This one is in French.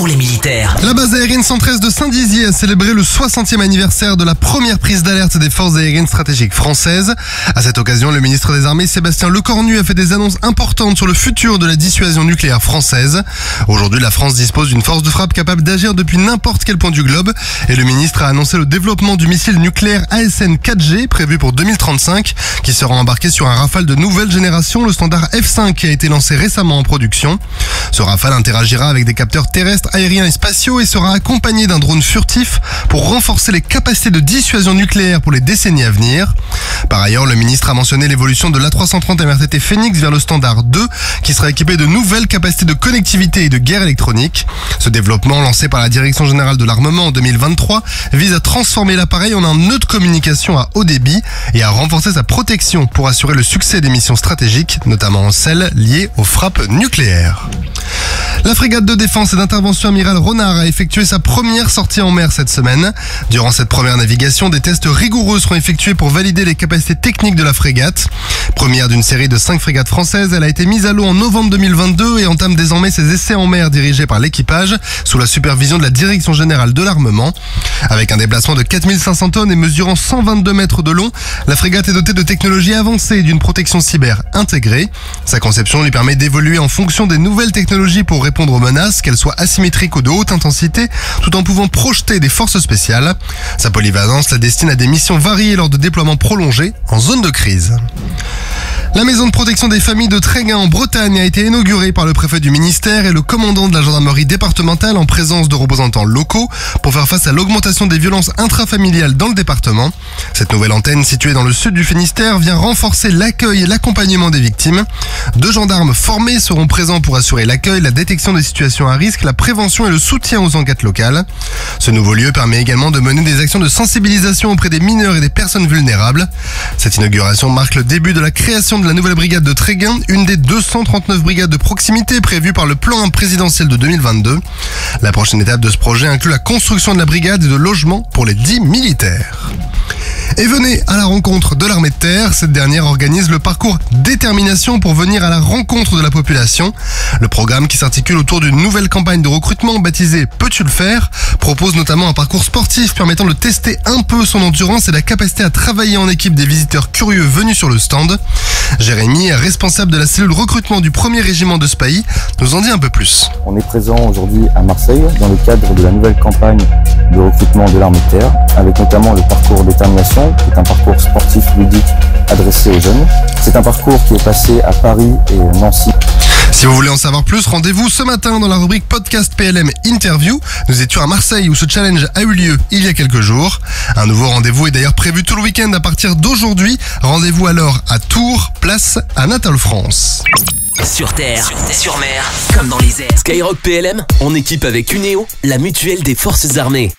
pour les militaires. La base aérienne 113 de Saint-Dizier a célébré le 60e anniversaire de la première prise d'alerte des forces aériennes stratégiques françaises. À cette occasion, le ministre des Armées, Sébastien Lecornu, a fait des annonces importantes sur le futur de la dissuasion nucléaire française. Aujourd'hui, la France dispose d'une force de frappe capable d'agir depuis n'importe quel point du globe. Et le ministre a annoncé le développement du missile nucléaire ASN 4G prévu pour 2035, qui sera embarqué sur un Rafale de nouvelle génération, le standard F5, qui a été lancé récemment en production. Ce Rafale interagira avec des capteurs terrestres, aériens et spatiaux et sera accompagné d'un drone furtif pour renforcer les capacités de dissuasion nucléaire pour les décennies à venir. Par ailleurs, le ministre a mentionné l'évolution de l'A330 MRTT Phoenix vers le standard 2, qui sera équipé de nouvelles capacités de connectivité et de guerre électronique. Ce développement, lancé par la Direction Générale de l'Armement en 2023, vise à transformer l'appareil en un nœud de communication à haut débit et à renforcer sa protection pour assurer le succès des missions stratégiques, notamment celles liées aux frappes nucléaires. La frégate de défense et d'intervention Amiral Renard a effectué sa première sortie en mer cette semaine. Durant cette première navigation, des tests rigoureux seront effectués pour valider les capacités techniques de la frégate. Première d'une série de 5 frégates françaises, elle a été mise à l'eau en novembre 2022 et entame désormais ses essais en mer dirigés par l'équipage sous la supervision de la Direction Générale de l'Armement. Avec un déplacement de 4500 tonnes et mesurant 122 mètres de long, la frégate est dotée de technologies avancées et d'une protection cyber intégrée. Sa conception lui permet d'évoluer en fonction des nouvelles technologies pour répondre aux menaces, qu'elles soient asymétriques ou de haute intensité, tout en pouvant projeter des forces spéciales. Sa polyvalence la destine à des missions variées lors de déploiements prolongés en zone de crise. La maison de protection des familles de Tréguin en Bretagne a été inaugurée par le préfet du ministère et le commandant de la gendarmerie départementale en présence de représentants locaux pour faire face à l'augmentation des violences intrafamiliales dans le département. Cette nouvelle antenne située dans le sud du Finistère vient renforcer l'accueil et l'accompagnement des victimes. 2 gendarmes formés seront présents pour assurer l'accueil, la détection des situations à risque, la prévention et le soutien aux enquêtes locales. Ce nouveau lieu permet également de mener des actions de sensibilisation auprès des mineurs et des personnes vulnérables. Cette inauguration marque le début de la création de la nouvelle brigade de Tréguin, une des 239 brigades de proximité prévues par le plan présidentiel de 2022. La prochaine étape de ce projet inclut la construction de la brigade et de logements pour les 10 militaires. Et venez à la rencontre de l'armée de terre. Cette dernière organise le parcours Détermination pour venir à la rencontre de la population. Le programme, qui s'articule autour d'une nouvelle campagne de recrutement baptisée Peux-tu le faire, propose notamment un parcours sportif permettant de tester un peu son endurance et la capacité à travailler en équipe des visiteurs curieux venus sur le stand. Jérémy, responsable de la cellule recrutement du 1er régiment de Spahi, nous en dit un peu plus. On est présent aujourd'hui à Marseille dans le cadre de la nouvelle campagne de recrutement de l'armée de terre, avec notamment le parcours Détermination, qui est un parcours sportif ludique adressé aux jeunes. C'est un parcours qui est passé à Paris et Nancy. Si vous voulez en savoir plus, rendez-vous ce matin dans la rubrique Podcast PLM Interview. Nous étions à Marseille où ce challenge a eu lieu il y a quelques jours. Un nouveau rendez-vous est d'ailleurs prévu tout le week-end à partir d'aujourd'hui. Rendez-vous alors à Tours, place Anatole France. Sur terre, sur mer, comme dans les airs. Skyrock PLM, en équipe avec Uneo, la mutuelle des forces armées.